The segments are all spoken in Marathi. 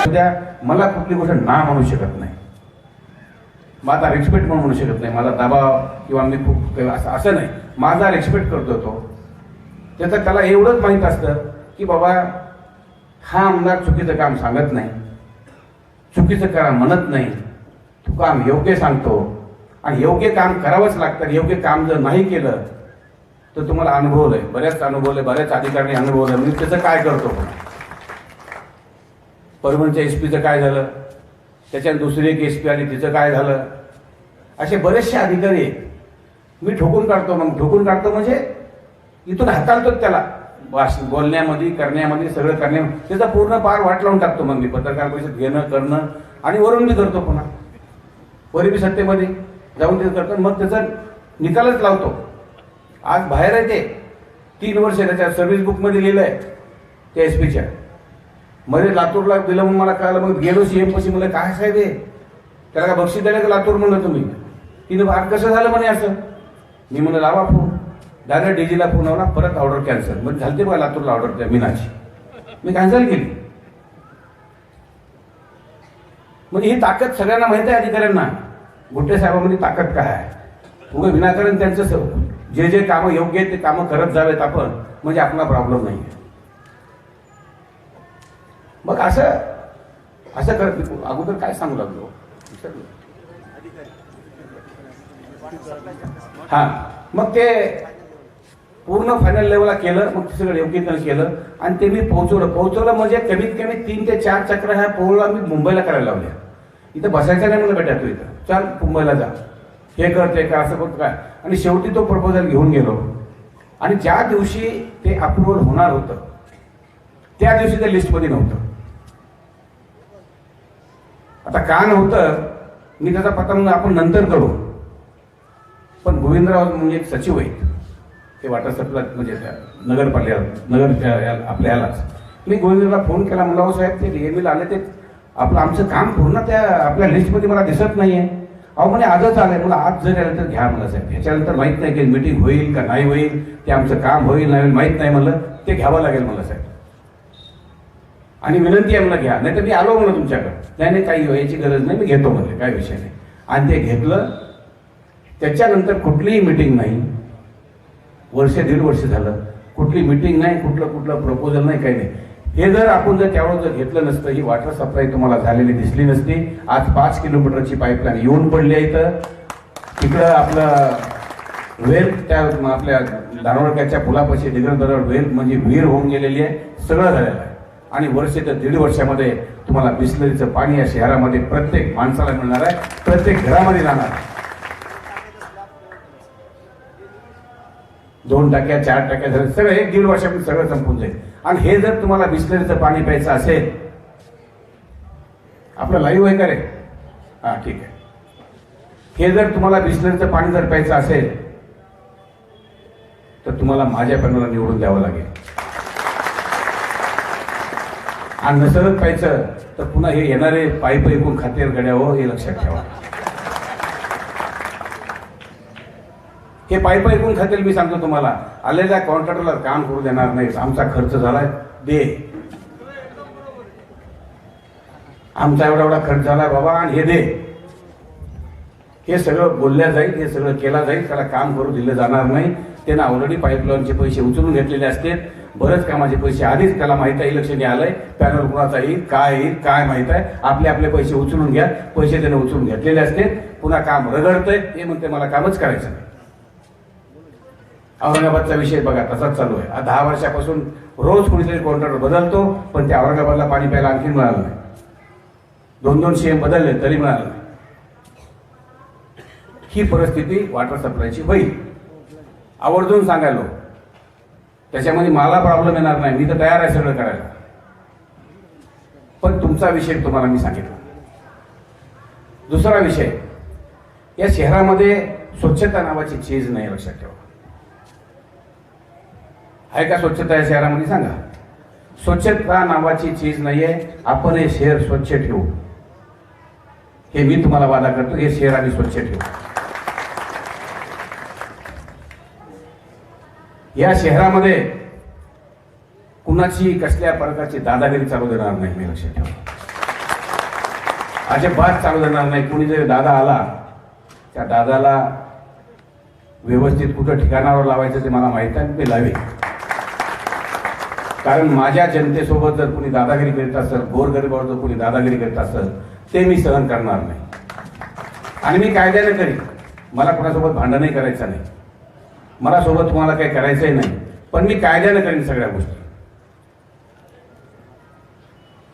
उद्या मला कुठली गोष्ट ना म्हणू शकत नाही, माझा रिस्पेक्ट म्हणून म्हणू शकत नाही, माझा दबाव किंवा मी खूप असं नाही, माझा रिस्पेक्ट करतो तो. त्याचं त्याला एवढंच माहीत असतं की बाबा हा आमदार चुकीचं काम सांगत नाही, चुकीचं करा म्हणत नाही, तू काम योग्य सांगतो आणि योग्य काम करावंच लागतं. योग्य काम जर नाही केलं तर तुम्हाला अनुभवलंय, बऱ्याच अनुभवलंय, बऱ्याच अधिकाऱ्यांनी अनुभवलं. मी त्याचं काय करतो पण परभणीच्या एसपीचं काय झालं, त्याच्यात दुसरी एक एसपी आली तिचं काय झालं, असे बरेचसे अधिकारी आहेत. मी ठोकून काढतो. मग ठोकून काढतो म्हणजे इथून हाताळतो त्याला बोलण्यामध्ये करण्यामध्ये सगळं करण्यामध्ये त्याचा पूर्ण पार वाट लावून टाकतो. मग मी पत्रकार परिषद घेणं करणं आणि वरून मी करतो, पुन्हा वरी सत्तेमध्ये जाऊन ते करतो, मग त्याचा निकालच लावतो. आज बाहेर आहे ते 3 वर्ष त्याच्या सर्व्हिस बुकमध्ये लिहिलं आहे त्या एसपीच्या. मध्ये लातूरला दिलं म्हणून मला कळलं. मग गेलो सीएम पशी म्हणलं काय साहेब आहे, त्याला का बक्षीस द्यायला का लातूर म्हणलं तुम्ही. तिने भाग कसं झालं म्हणे असं. मी म्हणलं लावा फोन. डायरेक्ट डीजीला फोन लावला, परत ऑर्डर कॅन्सल. मग झालते बघा लातूरला ऑर्डर त्या मीनाची, मी कॅन्सल केली. म्हणजे ही ताकद सगळ्यांना माहिती आहे अधिकाऱ्यांना. गुट्टे साहेबांमध्ये ताकद काय आहे. उगं विनाकारण त्यांचं जे जे कामं योग्य आहेत ते कामं करत जावेत आपण, म्हणजे आपला प्रॉब्लेम नाही आहे. मग असं करत अगोदर काय सांगू लागलो. हा मग ते पूर्ण फायनल लेवलला केलं. मग ते सगळं योग्यतेनं केलं आणि ते मी पोहोचवलं म्हणजे कमीत कमी 3 ते 4 चक्र ह्या पोहळला मी मुंबईला करायला लावल्या. इथं बसायचं नाही म्हणलं बेटा, तू इथं चल मुंबईला जा, हे कर ते कर असं करतो काय. आणि शेवटी तो प्रपोजल घेऊन गेलो आणि ज्या दिवशी ते अप्रुव्हल होणार होतं त्या दिवशी ते लिस्टमध्ये नव्हतं. आता का नव्हतं मी त्याचा पत्ता म्हणून आपण नंतर करू. पण गोविंदराव म्हणजे एक सचिव आहेत ते वाटर सप्लाय म्हणजे नगर आपल्या यालाच. मी गोविंदरावला फोन केला, म्हणला हो साहेब ते डीएमईला आले, ते आमचं काम पूर्ण त्या आपल्या लिस्टमध्ये मला दिसत नाहीये. अहो म्हणे आजच आलंय. मला आज जर आलं तर घ्या मला साहेब. ह्याच्यानंतर माहित नाही की मीटिंग होईल का नाही होईल, ते आमचं काम होईल नाही होईल माहित नाही, म्हणलं ते घ्यावं लागेल मला साहेब. आणि विनंती आहे मला घ्या, नाही तर मी आलो म्हणलं तुमच्याकडे. नाही काही याची गरज नाही, मी घेतो म्हणले, काय विषय नाही. आणि ते घेतलं. त्याच्यानंतर कुठलीही मीटिंग नाही, 1.5 वर्ष झालं कुठली मीटिंग नाही, कुठलं प्रपोजल नाही, काही नाही. हे जर आपण त्यावेळेस जर घेतलं नसतं, ही वॉटर सप्लाय तुम्हाला झालेली दिसली नसती. आज 5 किलोमीटरची पाईपलाईन येऊन पडली आहे. इथं तिकडं आपलं वेल त्या आपल्या दानोळक्याच्या पुलापाशी डिग्रदरावर वेल म्हणजे विहीर होऊन गेलेली आहे, सगळं झालेलं आहे. आणि वर्ष ते 1.5 वर्षामध्ये तुम्हाला बिस्लरीचं पाणी या शहरामध्ये प्रत्येक माणसाला मिळणार आहे, प्रत्येक घरामध्ये जाणार आहे. 2 टाक्या 4 टाक्या झाले, सगळं 1-1.5 वर्षामध्ये सगळं संपून जाईल. आणि हे जर तुम्हाला बिस्लरीचं पाणी प्यायचं असेल, आपलं लाईव्ह आहे का रे, हा ठीक आहे. हे जर तुम्हाला बिस्लरीचं पाणी जर प्यायचं असेल तर तुम्हाला माझ्या पॅनलला निवडून द्यावं लागेल. आणि नसलच प्यायचं तर पुन्हा हे येणारे पाईप ऐकून खातेर गड्यावं, हे लक्षात ठेवा. हे पाईप ऐकून खातील. मी सांगतो तुम्हाला, आलेल्या कॉन्ट्रॅक्टरला काम करू देणार नाही. आमचा खर्च झालाय, दे, आमचा एवढा खर्च झालाय बाबा आणि हे दे. हे सगळं बोलल्या जाईल, हे सगळं केलं जाईल. त्याला काम करू दिलं जाणार नाही. त्यानं ऑलरेडी पाईपलाईनचे पैसे उचलून घेतलेले असतात. बरेच कामाचे पैसे आधीच त्याला माहित आहे, इलेक्शन आलंय, पॅनल कुणाचा येईल काय माहित आहे. आपले पैसे उचलून घ्या. पैसे त्याने उचलून घेतलेले असतात. पुन्हा काम रगडतंय, ते म्हणते मला कामच करायचं नाही. औरंगाबादचा विषय बघा तसाच चालू आहे. 10 वर्षापासून रोज कोणीतरी कॉन्ट्रॅक्टर बदलतो, पण त्या औरंगाबादला पाणी प्यायला आणखी मिळालं नाही. 2-2 सीएम बदलले तरी मिळालं नाही. ही परिस्थिती वॉटर सप्लायची होईल. आवर्जून सांगायलो, त्याच्यामध्ये मला प्रॉब्लेम येणार नाही, मी तर तयार आहे सगळं करायला. पण तुमचा विषय तुम्हाला मी सांगितला. दुसरा विषय, या शहरामध्ये स्वच्छता नावाची चीज नाही, लक्षात ठेवा. आहे का स्वच्छता या शहरामध्ये, सांगा. स्वच्छता नावाची चीज नाहीये. आपण हे शहर स्वच्छ ठेवू, हे मी तुम्हाला वादा करतो. हे शहर आम्ही स्वच्छ ठेवू. या शहरामध्ये कुणाची कसल्या प्रकारची दादागिरी चालू देणार नाही, मी लक्षात ठेवा. अजिबात चालू देणार नाही. कोणी जरी दादा आला, त्या दादाला व्यवस्थित कुठं ठिकाणावर लावायचं ते मला माहीत आहे, मी लावेन. कारण माझ्या जनतेसोबत जर कोणी दादागिरी करीत असेल, गोरगरिबावर जर कोणी दादागिरी करीत असेल, ते मी सहन करणार नाही. आणि मी कायद्याने करीन. मला कोणासोबत भांडणही करायचं नाही, मला सोबत तुम्हाला काही करायचंही नाही, पण मी कायद्याने करीन सगळ्या गोष्टी.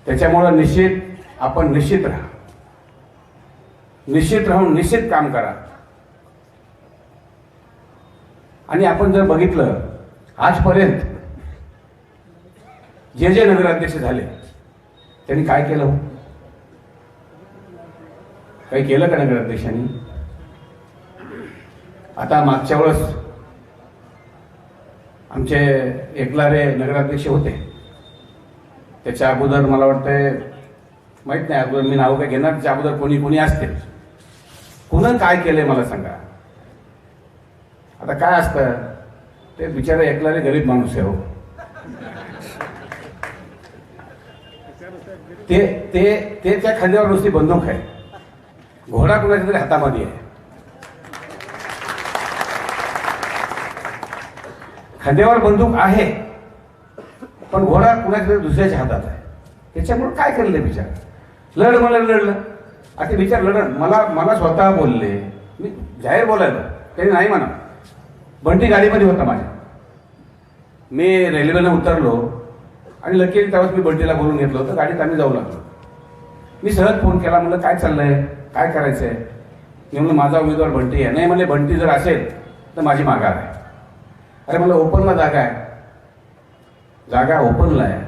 त्याच्यामुळं आपण निश्चित राहा, निश्चित राहून निश्चित काम करा. आणि आपण जर बघितलं आजपर्यंत जे नगराध्यक्ष झाले त्यांनी काय केलं? काही केलं का नगराध्यक्षांनी? आता मागच्या वेळेस आमचे एकलारे नगराध्यक्ष होते, त्याच्या अगोदर मला वाटतंय, माहित नाही अगोदर मी नाव काय घेणार, त्याच्या अगोदर कोणी कोणी असते, कुणा काय केलंय मला सांगा. आता काय असतं, ते बिचारे एकलारे गरीब माणूस आहे हो. ते त्या खांद्यावर नुसती बंदूक आहे, घोडा कुणाच्या तरी हातामध्ये आहे. खांद्यावर बंदूक आहे, पण घोडा कुणाच्या तरी दुसऱ्याच्या हातात आहे. त्याच्यामुळे काय केलं विचार? लढ मला लढलं. आता विचार लढण मला स्वतः बोलले, मी जाहीर बोलायला, त्यांनी नाही म्हणा. बंटी गाडीमध्ये होता माझ्या, मी रेल्वेनं उतरलो आणि लकीली त्यावेळेस मी बंटीला बोलून घेतलं होतं. गाडीत आम्ही जाऊ लागलो. मी सहज फोन केला, म्हणलं काय चाललंय, काय करायचंय? मी म्हणलं माझा उमेदवार बंटी आहे. नाही म्हणले बंटी जर असेल तर माझी माघार आहे. अरे म्हणलं ओपनला जागा आहे, जागा ओपनला आहे,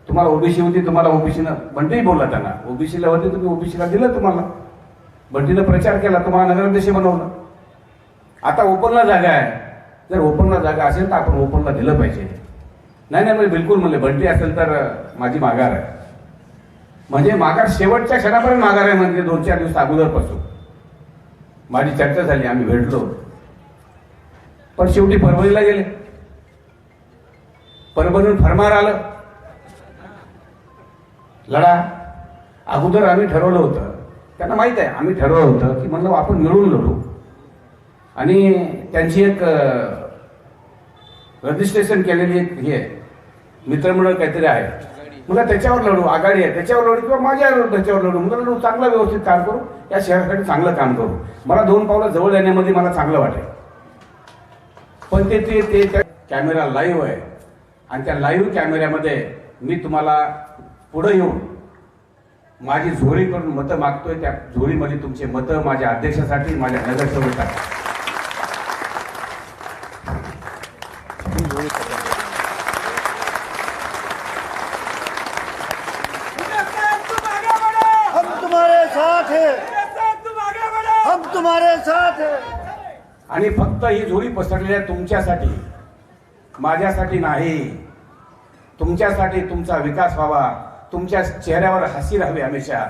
तुम्हाला ओबीसी होती, तुम्हाला ओबीसीनं, बंटी बोलला त्यांना, ओबीसीला होती तुम्ही ओबीसीला दिलं, तुम्हाला बंटीनं प्रचार केला, तुम्हाला नगराध्यक्ष बनवलं. आता ओपनला जागा आहे, जर ओपनला जागा असेल तर आपण ओपनला दिलं पाहिजे. नाही म्हणजे बिलकुल म्हणले बंटी असेल तर माझी माघार आहे. म्हणजे माघार शेवटच्या क्षणापर्यंत माघार आहे म्हणजे 2-4 दिवस अगोदरपासून माझी चर्चा झाली, आम्ही भेटलो. पण शेवटी परभणीला गेले, परभणीहून फरमार आलं, लढा. अगोदर आम्ही ठरवलं होतं, त्यांना माहित आहे आम्ही ठरवलं होतं की म्हणलं आपण मिळून लढू. आणि त्यांची एक रजिस्ट्रेशन केलेली एक हे मित्रमंडळ काहीतरी आहे, मला त्याच्यावर लढू, आघाडी आहे त्याच्यावर लढू, किंवा माझ्या त्याच्यावर लढू. मला लढू, चांगलं व्यवस्थित काम करू, या शहरासाठी चांगलं काम करू. मला 2 पावलं जवळ येण्यामध्ये मला चांगलं वाटेल. पण ते कॅमेरा लाईव्ह आहे, आणि त्या लाईव्ह कॅमेऱ्यामध्ये मी तुम्हाला पुढे येऊन माझी झोळी करून मतं मागतोय. त्या झोळीमध्ये तुमचे मतं माझ्या अध्यक्षासाठी, माझ्या नगरसेवकासाठी. हम तुम्हारे साथ हैं. आणि फक्त ही झोळी पसरलेल्या तुमच्यासाठी, माझ्यासाठी नाही. तुमच्यासाठी, तुमचा विकास व्हावा, तुमच्या चेहऱ्यावर हसी राहावी हमेशा.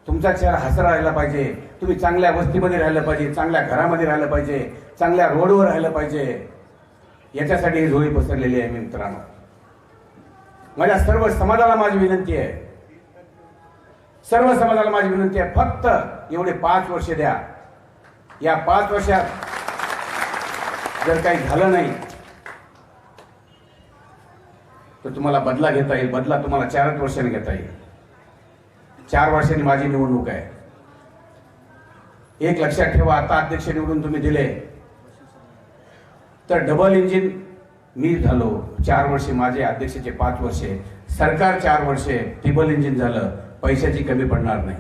तुमचा चेहरा हसरा राहिला पाहिजे, तुम्ही चांगल्या वस्तीमध्ये राहिलं पाहिजे, चांगल्या घरामध्ये राहिलं पाहिजे, चांगल्या रोडवर राहिलं पाहिजे. याच्यासाठी ही झोळी पसरलेली आहे मित्रांनो. माझ्या सर्व समाजाला माझी विनंती आहे, सर्व समाजाला माझी विनंती आहे, फक्त एवढे 5 वर्ष द्या. या 5 वर्षात जर काही झालं नाही तर तुम्हाला बदला घेता येईल. बदला तुम्हाला 4 वर्षांनी घेता येईल. 4 वर्षांनी माझी निवडणूक आहे. एक लक्षात ठेवा, आता अध्यक्ष निवडून तुम्ही दिले तर डबल इंजिन मी झालो. 4 वर्षे माझे, अध्यक्षाचे 5 वर्षे, सरकार 4 वर्षे, ट्रिपल इंजिन झालं. पैशाची कमी पडणार नाही.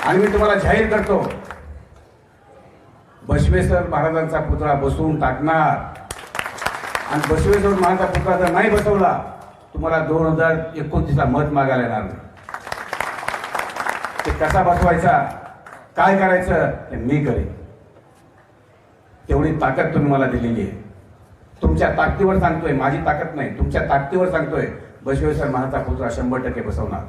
आणि मी तुम्हाला जाहीर करतो, बसवेश्वर महाराजांचा पुतळा बसवून टाकणार. आणि बसवेश्वर महाराजांचा पुतळा जर नाही बसवला, तुम्हाला 2029ला मत मागायला येणार नाही. ते कसा बसवायचा, काय करायचं ते मी करेन. तेवढी ताकद तुम्ही मला दिलेली आहे. तुमच्या ताकदीवर सांगतोय, माझी ताकद नाही, तुमच्या ताकदीवर सांगतोय, बसवेश्वर महाराजांचा पुतळा 100% बसवणार.